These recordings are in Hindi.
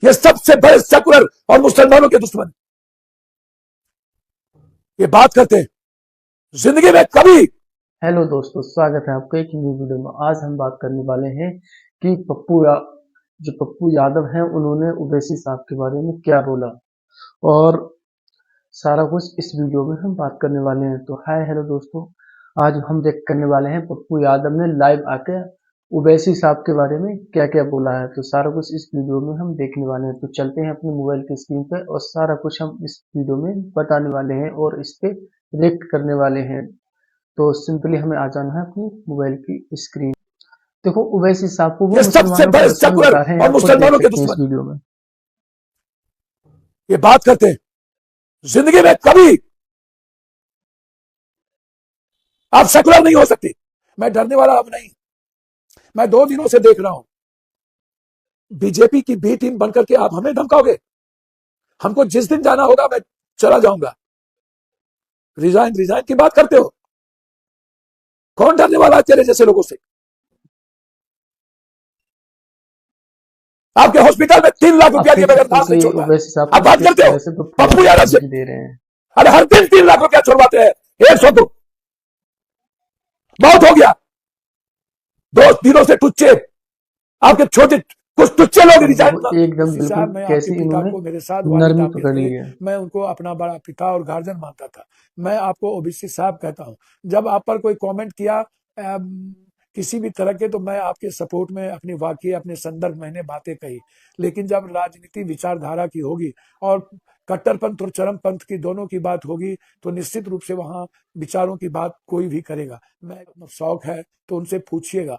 ये सबसे बड़े सेकुलर और मुसलमानों के दुश्मन ये बात करते हैं जिंदगी में कभी। हेलो दोस्तों, स्वागत है आपका एक न्यू वीडियो में। आज हम बात करने वाले हैं कि जो पप्पू यादव हैं उन्होंने ओवैसी साहब के बारे में क्या बोला, और सारा कुछ इस वीडियो में हम बात करने वाले हैं। तो हाय हेलो दोस्तों, आज हम देख करने वाले हैं पप्पू यादव ने लाइव आके ओवैसी साहब के बारे में क्या क्या बोला है। तो सारा कुछ इस वीडियो में हम देखने वाले हैं। तो चलते हैं अपने मोबाइल की स्क्रीन पे और सारा कुछ हम इस वीडियो में बताने वाले हैं और इस पे रिएक्ट करने वाले हैं। तो सिंपली हमें आ जाना है अपनी मोबाइल की स्क्रीन। देखो, ओवैसी साहब को वो ये सबसे मुसलमानों का बड़े दुश्मन सेकुलर बता रहे हैं, और आप खुद देख मुसलमानों के सकते हैं इस दुश्मन वीडियो में। ये बात करते हैं जिंदगी में कभी आप सेकुलर नहीं हो सकती। मैं डरने वाला अब नहीं। मैं 2 दिनों से देख रहा हूं बीजेपी की बी टीम बनकर के आप हमें धमकाओगे। हमको जिस दिन जाना होगा मैं चला जाऊंगा। रिजाइन रिजाइन की बात करते हो। कौन डरने वाला है तेरे जैसे लोगों से? आपके हॉस्पिटल में 3 लाख रुपया आप दिए देख बगैर सकते हैं नाम नहीं कि छोड़ता है। ओवैसी साहब आप को बात किस करते हो तरह से पप्पू पप्पू यादव यादव से। धमकी दे रहे हैं। अरे हर दिन 3 लाख रुपया छोड़वाते हैं। 100 को बहुत हो गया। 2 दिनों से टुच्चे आपके छोटे कुछ टुच्चे लोग रिजाइन। देखो एकदम बिल्कुल मैं आपके कैसी पिता इन्होंने को मेरे साथ वालिद नरमी आपिल पकड़ थे। ली है। मैं उनको अपना बड़ा पिता और गार्जियन मानता था। मैं आपको ओबीसी साहब कहता हूं। जब आप पर कोई कमेंट किया किसी भी तरह के, तो मैं आपके सपोर्ट में अपनी वाकई अपने संदर्भ मैंने बातें कही। लेकिन जब राजनीति विचारधारा की होगी और कट्टरपंथ और चरमपंथ की दोनों की बात होगी तो निश्चित रूप से वहां विचारों की बात कोई भी करेगा। मैं शौक है तो उनसे पूछिएगा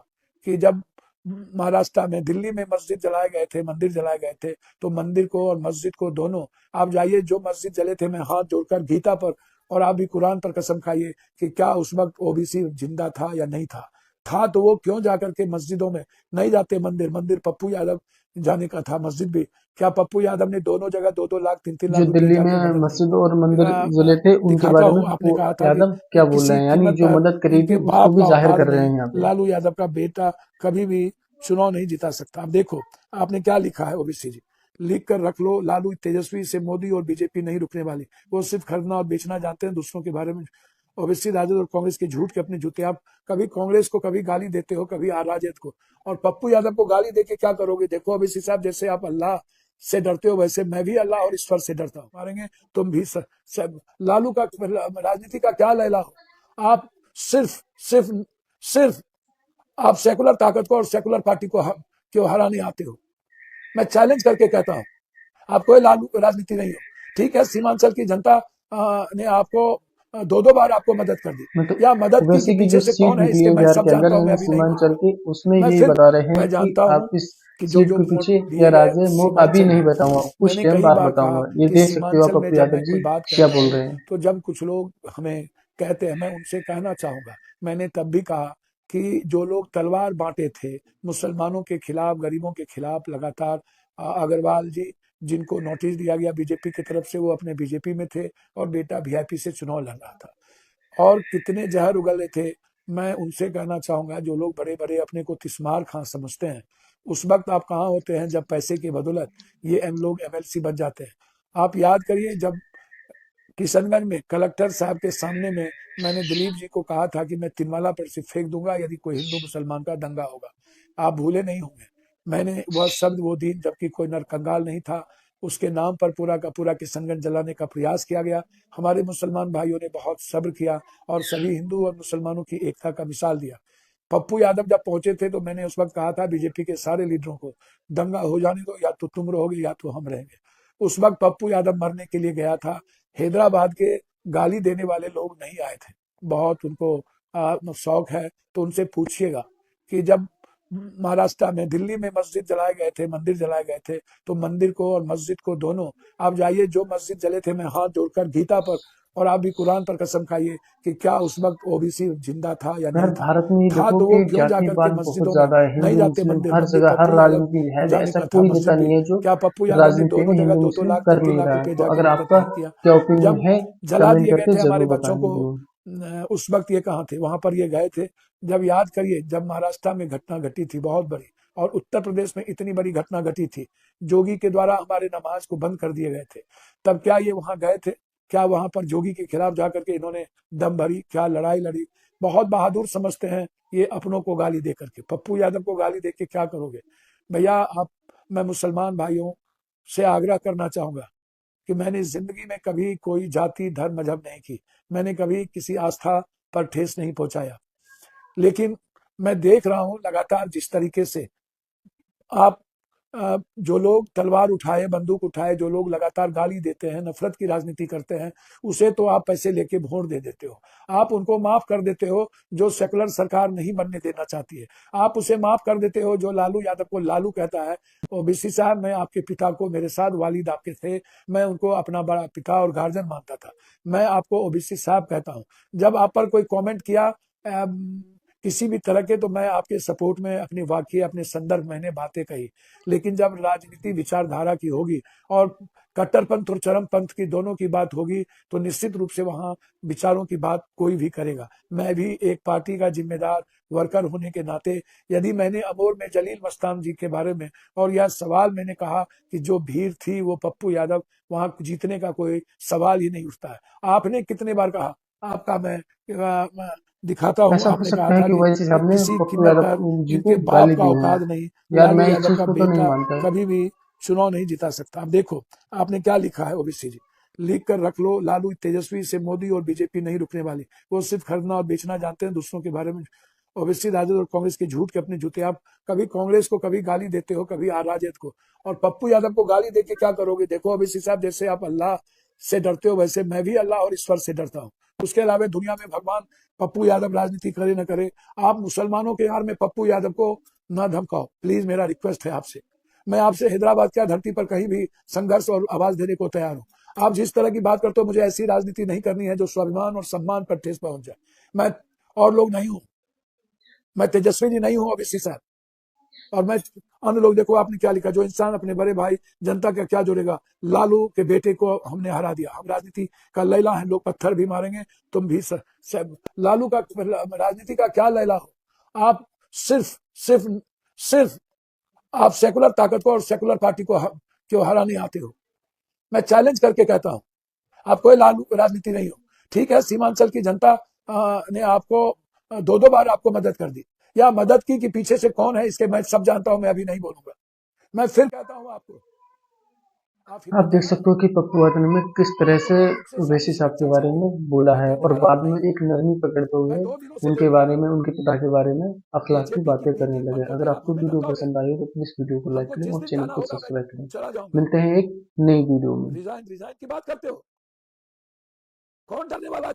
कि जब महाराष्ट्र में दिल्ली में मस्जिद जलाए गए थे, मंदिर जलाए गए थे, तो मंदिर को और मस्जिद को दोनों आप जाइए। जो मस्जिद जले थे मैं हाथ जोड़कर गीता पर और आप भी कुरान पर कसम खाइए कि क्या उस वक्त ओबीसी जिंदा था या नहीं था तो वो क्यों जाकर के मस्जिदों में नहीं जाते? मंदिर पप्पू यादव जाने का था, मस्जिद भी। क्या पप्पू यादव ने दोनों जगह 2-2 लाख 3-3 लाख जो रुपए दिल्ली जाके में मदद की? मस्जिद और मंदिर जले थे उनके दिखाता बारे हूं। में आपने पप्पू कहा था कि यादव क्या बोल रहे किसी हैं, यानी कीमत जो पर मदद करी थी इनके उसको बाप भी का जाहिर औकात कर रहे नहीं। हैं यहाँ पे। लालू यादव का बेटा कभी भी चुनाव नहीं जिता सकता। अब देखो आपने क्या लिखा है ओबीसी जी, लिख कर रख लो। लालू तेजस्वी से मोदी और बीजेपी नहीं रुकने वाली। वो सिर्फ खरीदना और बेचना जानते हैं, दूसरों के बारे में। ओबीसी राजद और कांग्रेस के झूठ के अपने जूते। आप कभी कांग्रेस को कभी गाली देते हो, कभी राजद को, और पप्पू यादव को गाली देके क्या करोगे? देखो ओबीसी साहब, जैसे आप अल्लाह से डरते हो वैसे मैं भी अल्लाह और ईश्वर से डरता हूँ। मारेंगे तुम भी लालू का राजनीति का क्या लैला हो आप? सिर्फ सिर्फ सिर्फ आप सेकुलर ताकत को और सेकुलर पार्टी को क्यों हराने आते हो? मैं चैलेंज करके कहता हूं आप कोई लालू राजनीति नहीं हो। ठीक है, सीमांचल की जनता ने आपको 2-2 बार आपको मदद कर दी। मैं तो या मदद की कि ओवैसी की पीछे जो से सीट कौन है निकली इसके है मैं बिहार सब के अंदर जानता हूं। मैं यानी अभी नहीं सीमांचल बोलूंगा। की, उसमें मैं यही फिर बता रहे हैं मैं कि जानता हूं आप इस कि जो सीट जो के वोट पीछे क्या दिए गए राज है वो अभी सीमांचल में। नहीं बताऊंगा, कुछ मैंने टाइम कई बाद बार कहा बताऊंगा। ये कि देख सकते हो आप सीमांचल में पप्पू जब यादव मैं कोई जी बात क्या कहता बोल हूं रहे हैं। तो जब कुछ लोग हमें कहते हैं, मैं उनसे कहना चाहूंगा, मैंने तब भी कहा कि जो लोग तलवार बांटे थे मुसलमानों के खिलाफ, गरीबों के खिलाफ लगातार, अग्रवाल जी जिनको नोटिस दिया गया बीजेपी की तरफ से, वो अपने बीजेपी में थे और बेटा वीआईपी से चुनाव लड़ रहा था। और कितने जहर उगले थे। मैं उनसे कहना चाहूंगा जो लोग बड़े बड़े अपने को तिस्मार खां समझते हैं, उस वक्त आप कहाँ होते हैं जब पैसे की बदौलत ये लोग एमएलसी बन जाते हैं? आप याद करिए जब किशनगंज में कलेक्टर साहब के सामने में मैंने दिलीप जी को कहा था कि मैं तिरमाला पर से फेंक दूंगा यदि कोई हिंदू मुसलमान का दंगा होगा। आप भूले नहीं होंगे मैंने वह शब्द वो दिन, जबकि कोई नरकंगाल नहीं था, उसके नाम पर पूरा का पूरा किशनगंज जलाने का प्रयास किया गया। हमारे मुसलमान भाइयों ने बहुत सब्र किया और सभी हिंदू और मुसलमानों की एकता का मिसाल दिया। पप्पू यादव जब पहुंचे थे तो मैंने उस वक्त कहा था बीजेपी के सारे लीडरों को, दंगा हो जाने दो, या तो तुम रहोगे या तो हम रहेंगे। उस वक्त पप्पू यादव मरने के लिए गया था। हैदराबाद के गाली देने वाले लोग नहीं आए थे। बहुत उनको शौक है तो उनसे पूछिएगा कि जब महाराष्ट्र में दिल्ली में मस्जिद जलाए गए थे, मंदिर जलाए गए थे, तो मंदिर को और मस्जिद को दोनों आप जाइए। जो मस्जिद जले थे मैं हाथ जोड़कर गीता पर और आप भी कुरान पर कसम खाइए कि क्या उस वक्त ओबीसी जिंदा था या यार नहीं भारत में ये था देखो तो वो कि क्यों जातिवाद जाकर के बहुत मस्जिदों में ज्यादा है। नहीं हिंदू जाते? मुस्लिम मंदिर हर मंदिर जगह हर पप्पू यादव राजनीति है, जाने ऐसा का था, कोई नेता मस्जिद भी। नहीं है जो क्या पप्पू यादव ने राजनीति दोनों में जगह हिंदू 2-2 मुस्लिम लाख कर 3-3 नहीं लाख रहा है। रुपए तो जाके अगर मदद आपका नहीं किया? क्या ओपिनियन जब है जला कमेंट दिए गए करके थे हमारे जरूर बच्चों को, बताएंगे। उस वक्त ये कहाँ थे? वहां पर ये गए थे जब याद करिए जब महाराष्ट्र में घटना घटी थी बहुत बड़ी। और उत्तर प्रदेश में इतनी बड़ी घटना घटी थी, जोगी के द्वारा हमारे नमाज को बंद कर दिए गए थे, तब क्या ये वहां गए थे? क्या वहां पर जोगी के खिलाफ जाकर के इन्होंने दम भरी? क्या लड़ाई लड़ी? बहुत बहादुर समझते हैं ये अपनों को गाली दे करके। पप्पू यादव को गाली दे के क्या करोगे भैया आप? मैं मुसलमान भाइयों से आग्रह करना चाहूंगा कि मैंने जिंदगी में कभी कोई जाति धर्म मजहब नहीं की, मैंने कभी किसी आस्था पर ठेस नहीं पहुंचाया, लेकिन मैं देख रहा हूं लगातार जिस तरीके से आप जो लोग तलवार उठाए, बंदूक उठाए, जो लोग लगातार गाली देते हैं, नफरत की राजनीति करते हैं, उसे तो आप पैसे लेके वोट दे देते हो। आप उनको माफ कर देते हो जो सेकुलर सरकार नहीं बनने देना चाहती है। आप उसे माफ कर देते हो जो लालू यादव को लालू कहता है। ओबीसी साहब, मैं आपके पिता को, मेरे साथ वालिद आपके थे, मैं उनको अपना बड़ा पिता और गार्जियन मानता था। मैं आपको ओबीसी साहब कहता हूं। जब आप पर कोई कमेंट किया किसी भी तरह के, तो मैं आपके सपोर्ट में अपनी वाक्य, अपने संदर्भ मैंने बातें कही। लेकिन जब राजनीति विचारधारा की होगी और कट्टरपंथ और चरमपंथ की दोनों की बात होगी, तो निश्चित रूप से वहां विचारों की बात कोई भी करेगा। मैं भी एक पार्टी का जिम्मेदार वर्कर होने के नाते, यदि मैंने अमोर में जलील मस्तान जी के बारे में और यह सवाल मैंने कहा कि जो भीड़ थी वो पप्पू यादव, वहां जीतने का कोई सवाल ही नहीं उठता है। आपने कितने बार कहा? आपका मैं दिखाता हूँ। ऐसा हो आपने कहा सकता है था कि कि वैसे साहब ने किसी पप्पू कीमत यादव पर जी को इनके बाप गाली का दी है। औकात नहीं, यार लालू मैं इस यादव चीज का को तो नहीं बेटा मानता। कभी भी चुनाव नहीं जिता सकता। अब देखो आपने क्या लिखा है ओबीसी जी, लिख कर रख लो। लालू तेजस्वी से मोदी और बीजेपी नहीं रुकने वाली, वो सिर्फ खरीदना और बेचना जानते हैं, दूसरों के बारे में। ओबीसी राजद और कांग्रेस के झूठ के अपने जूते। आप कभी कांग्रेस को कभी गाली देते हो, कभी राजद को, और पप्पू यादव को गाली देके क्या करोगे? देखो ओबीसी साहब, जैसे आप अल्लाह से डरते हो, वैसे मैं भी अल्लाह और ईश्वर से डरता हूँ। उसके अलावा दुनिया में भगवान पप्पू यादव राजनीति करे न करे, आप मुसलमानों के यार में पप्पू यादव को ना धमकाओ, प्लीज, मेरा रिक्वेस्ट है आपसे। मैं आपसे हैदराबाद क्या धरती पर कहीं भी संघर्ष और आवाज देने को तैयार हूं। आप जिस तरह की बात करते हो, मुझे ऐसी राजनीति नहीं करनी है जो स्वाभिमान और सम्मान पर ठेस पहुंच जाए। मैं और लोग नहीं हूं, मैं तेजस्वी जी नहीं हूं ओबीसी साहब, और मैं अन्य लोग। देखो आपने क्या लिखा, जो इंसान अपने बड़े भाई जनता का क्या जोड़ेगा? लालू के बेटे को हमने हरा दिया, हम राजनीति का लैला है, लोग पत्थर भी मारेंगे, तुम भी लालू का राजनीति का क्या लैला हो? आप सिर्फ सिर्फ सिर्फ आप सेकुलर ताकत को और सेकुलर पार्टी को क्यों हराने आते हो? मैं चैलेंज करके कहता हूं, आप कोई लालू राजनीति नहीं हो। ठीक है, सीमांचल की जनता ने आपको 2-2 बार आपको मदद कर दी, या मदद की कि पीछे से कौन है इसके मैं सब जानता हूं, मैं अभी नहीं बोलूंगा। मैं फिर कहता हूं आपको, आप आप हिम्मत देख दिखाओ। सकते हो कि पप्पू यादव ने किस तरह मैं से पूर्ण रूप से सारी ओवैसी साहब के सुरक्षा बारे चाहिए, में बोला मैं है कहने और वाला बाद नहीं में हूं। एक नरमी पकड़ते मैं हुए 2 दिनों से उनके जेल में हूं। बारे में, उनके पिता के बारे में अखलाकी बीजेपी की बातें बी करने टीम लगे। बंद कर अगर देना, आपको मैं वीडियो करता हूँ पसंद आई हो तो प्लीज वीडियो को लाइक हमको करें जिस और दिन चैनल जाना को होगा मैं सब्सक्राइब करें। चला जाऊंगा। मिलते हैं एक नई वीडियो में। रिजाइन रिजाइन की बात करते हो? कौन डरने वाला है?